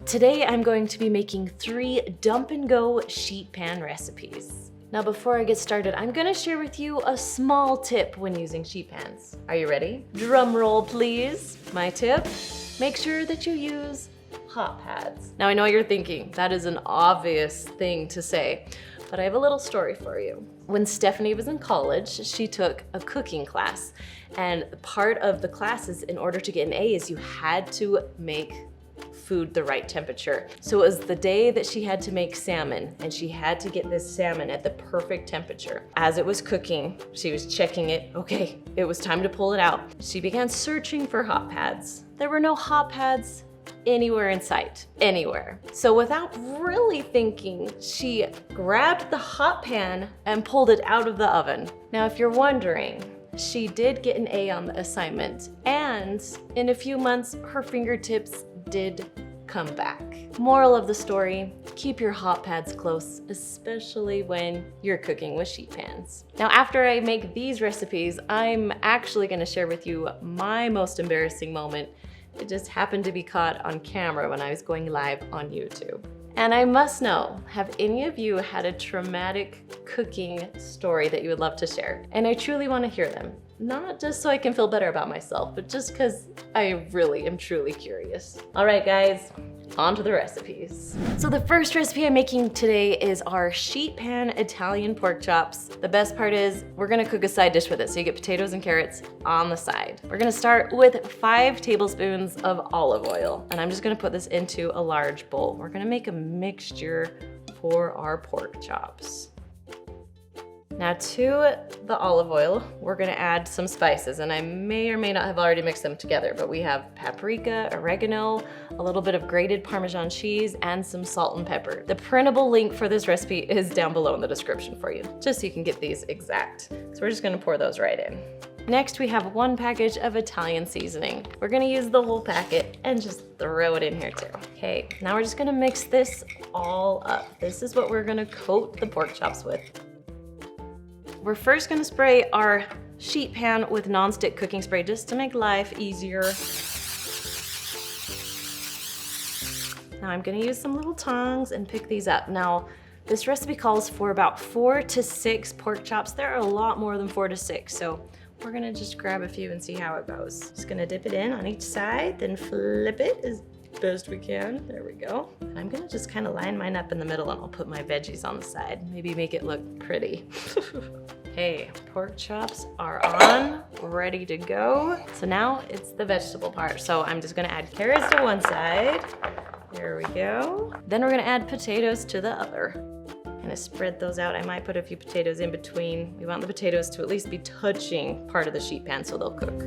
Today I'm going to be making 3 dump and go sheet pan recipes. Now before I get started, I'm gonna share with you a small tip when using sheet pans. Are you ready? Drum roll please. My tip, make sure that you use hot pads. Now I know you're thinking, that is an obvious thing to say, but I have a little story for you. When Stephanie was in college, she took a cooking class, and part of the classes, in order to get an A, is you had to make food the right temperature. So it was the day that she had to make salmon, and she had to get this salmon at the perfect temperature. As it was cooking, she was checking it. Okay, it was time to pull it out. She began searching for hot pads. There were no hot pads anywhere in sight, anywhere. So without really thinking, she grabbed the hot pan and pulled it out of the oven. Now, if you're wondering, she did get an A on the assignment, and in a few months, her fingertips did come back. Moral of the story, keep your hot pads close, especially when you're cooking with sheet pans. Now, after I make these recipes, I'm actually gonna share with you my most embarrassing moment. It just happened to be caught on camera when I was going live on YouTube. And I must know, have any of you had a traumatic cooking story that you would love to share? And I truly want to hear them. Not just so I can feel better about myself, but just because I really am truly curious. All right, guys, on to the recipes. So the first recipe I'm making today is our sheet pan Italian pork chops. The best part is we're gonna cook a side dish with it, so you get potatoes and carrots on the side. We're gonna start with 5 tablespoons of olive oil, and I'm just gonna put this into a large bowl. We're gonna make a mixture for our pork chops. Now to the olive oil, we're gonna add some spices, and I may or may not have already mixed them together, but we have paprika, oregano, a little bit of grated Parmesan cheese, and some salt and pepper. The printable link for this recipe is down below in the description for you, just so you can get these exact. So we're just gonna pour those right in. Next, we have 1 package of Italian seasoning. We're gonna use the whole packet and just throw it in here too. Okay, now we're just gonna mix this all up. This is what we're gonna coat the pork chops with. We're first gonna spray our sheet pan with nonstick cooking spray just to make life easier. Now I'm gonna use some little tongs and pick these up. Now, this recipe calls for about 4 to 6 pork chops. There are a lot more than 4 to 6, so we're gonna just grab a few and see how it goes. Just gonna dip it in on each side, then flip it as best we can. There we go. And I'm gonna just kind of line mine up in the middle, and I'll put my veggies on the side. Maybe make it look pretty. Okay, pork chops are on, ready to go. So now it's the vegetable part. So I'm just gonna add carrots to one side. There we go. Then we're gonna add potatoes to the other. Gonna spread those out. I might put a few potatoes in between. We want the potatoes to at least be touching part of the sheet pan so they'll cook.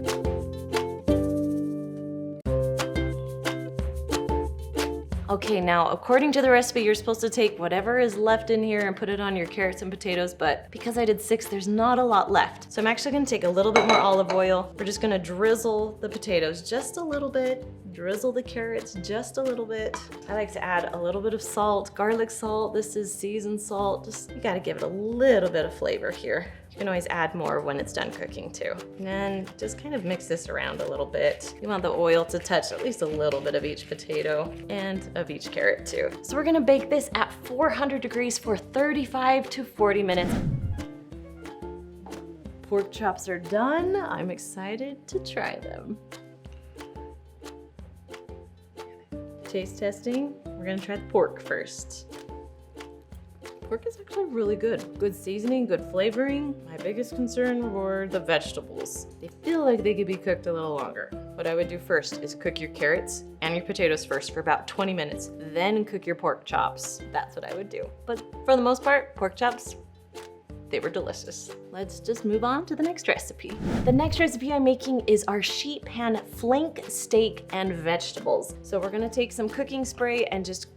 Okay, now according to the recipe, you're supposed to take whatever is left in here and put it on your carrots and potatoes, but because I did 6, there's not a lot left. So I'm actually gonna take a little bit more olive oil. We're just gonna drizzle the potatoes just a little bit, drizzle the carrots just a little bit. I like to add a little bit of salt, garlic salt. This is seasoned salt. Just, you gotta give it a little bit of flavor here. You can always add more when it's done cooking too. And then just kind of mix this around a little bit. You want the oil to touch at least a little bit of each potato and of each carrot too. So we're gonna bake this at 400 degrees for 35 to 40 minutes. Pork chops are done. I'm excited to try them. Taste testing. We're gonna try the pork first. Pork is actually really good. Good seasoning, good flavoring. My biggest concern were the vegetables. They feel like they could be cooked a little longer. What I would do first is cook your carrots and your potatoes first for about 20 minutes, then cook your pork chops. That's what I would do. But for the most part, pork chops, they were delicious. Let's just move on to the next recipe. The next recipe I'm making is our sheet pan flank steak and vegetables. So we're gonna take some cooking spray and just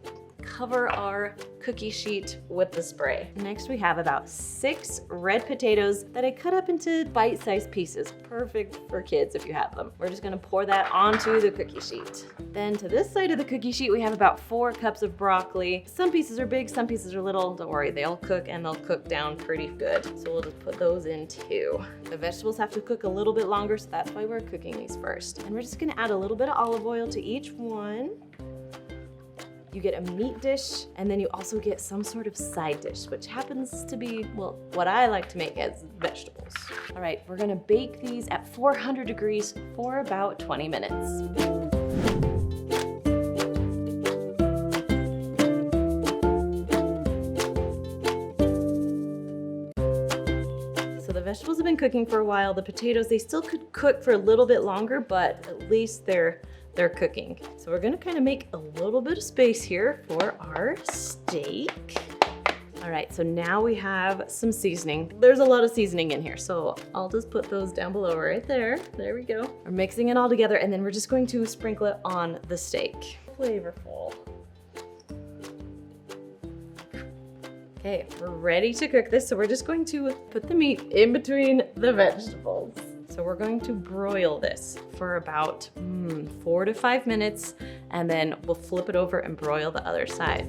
cover our cookie sheet with the spray. Next, we have about 6 red potatoes that I cut up into bite-sized pieces. Perfect for kids if you have them. We're just gonna pour that onto the cookie sheet. Then to this side of the cookie sheet, we have about 4 cups of broccoli. Some pieces are big, some pieces are little. Don't worry, they'll cook and they'll cook down pretty good. So we'll just put those in too. The vegetables have to cook a little bit longer, so that's why we're cooking these first. And we're just gonna add a little bit of olive oil to each one. You get a meat dish, and then you also get some sort of side dish, which happens to be, well, what I like to make as vegetables. All right, we're gonna bake these at 400 degrees for about 20 minutes. Vegetables have been cooking for a while. The potatoes, they still could cook for a little bit longer, but at least they're cooking. So we're gonna kind of make a little bit of space here for our steak. All right, so now we have some seasoning. There's a lot of seasoning in here, so I'll just put those down below right there. There we go. We're mixing it all together, and then we're just going to sprinkle it on the steak. Flavorful. Okay, we're ready to cook this, so we're just going to put the meat in between the vegetables. So we're going to broil this for about 4 to 5 minutes, and then we'll flip it over and broil the other side.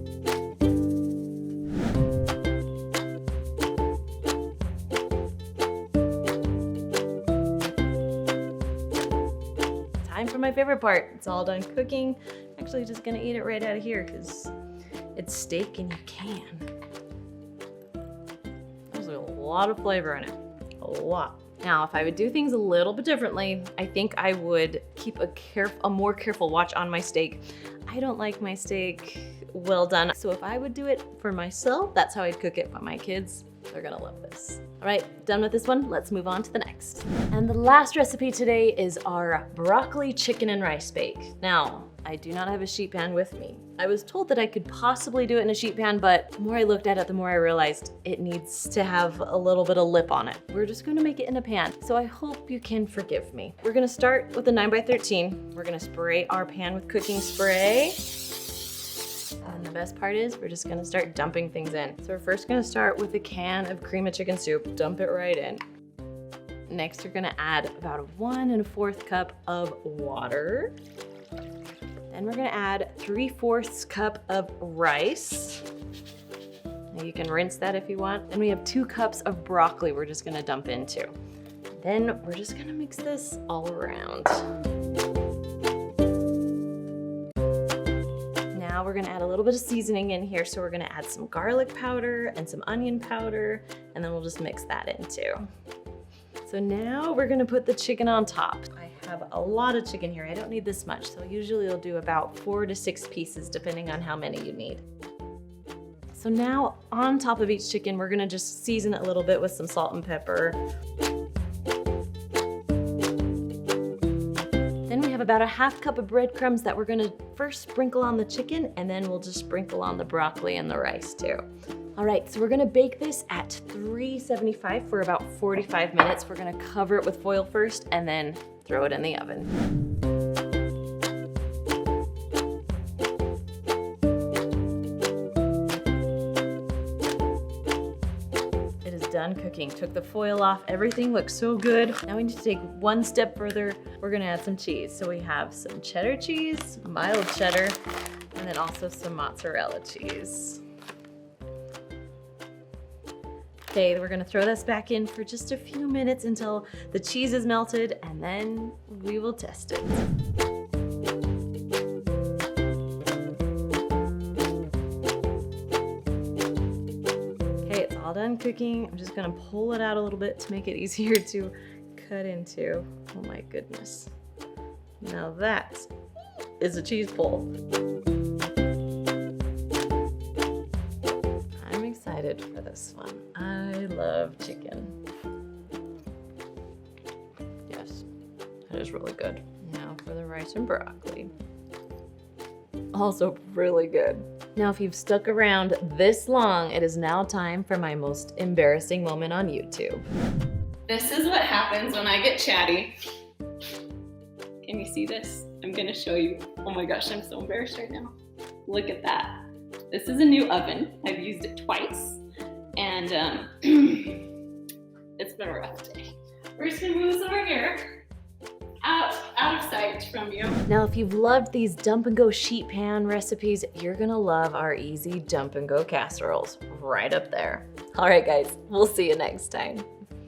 Time for my favorite part. It's all done cooking. Actually, just gonna eat it right out of here because it's steak and you can. There's a lot of flavor in it, a lot. Now, if I would do things a little bit differently, I think I would keep a more careful watch on my steak. I don't like my steak well done, so if I would do it for myself, that's how I'd cook it. But my kids, they're gonna love this. All right, done with this one, let's move on to the next. And the last recipe today is our broccoli chicken and rice bake. Now, I do not have a sheet pan with me. I was told that I could possibly do it in a sheet pan, but the more I looked at it, the more I realized it needs to have a little bit of lip on it. We're just gonna make it in a pan, so I hope you can forgive me. We're gonna start with a 9x13. We're gonna spray our pan with cooking spray. And the best part is we're just gonna start dumping things in. So we're first gonna start with a can of cream of chicken soup, dump it right in. Next, you're gonna add about 1 1/4 cup of water. Then we're gonna add 3/4 cup of rice. Now you can rinse that if you want. Then we have 2 cups of broccoli we're just gonna dump into. Then we're just gonna mix this all around. Now we're gonna add a little bit of seasoning in here. So we're gonna add some garlic powder and some onion powder, and then we'll just mix that in too. So now we're gonna put the chicken on top. I have a lot of chicken here. I don't need this much. So usually I'll do about 4 to 6 pieces depending on how many you need. So now on top of each chicken, we're gonna just season it a little bit with some salt and pepper. Then we have about a 1/2 cup of breadcrumbs that we're gonna first sprinkle on the chicken, and then we'll just sprinkle on the broccoli and the rice too. All right, so we're gonna bake this at 375 for about 45 minutes. We're gonna cover it with foil first and then throw it in the oven. It is done cooking. Took the foil off, everything looks so good. Now we need to take one step further. We're gonna add some cheese. So we have some cheddar cheese, mild cheddar, and then also some mozzarella cheese. Okay, we're gonna throw this back in for just a few minutes until the cheese is melted, and then we will test it. Okay, it's all done cooking. I'm just gonna pull it out a little bit to make it easier to cut into. Oh my goodness. Now that is a cheese pull. For this one. I love chicken. Yes, that is really good. Now for the rice and broccoli. Also really good. Now if you've stuck around this long, it is now time for my most embarrassing moment on YouTube. This is what happens when I get chatty. Can you see this? I'm gonna show you. Oh my gosh, I'm so embarrassed right now. Look at that. This is a new oven. I've used it twice, and it's been a rough day. We're just gonna move this over here, out of sight from you. Now, if you've loved these dump and go sheet pan recipes, you're gonna love our easy dump and go casseroles right up there. All right, guys, we'll see you next time.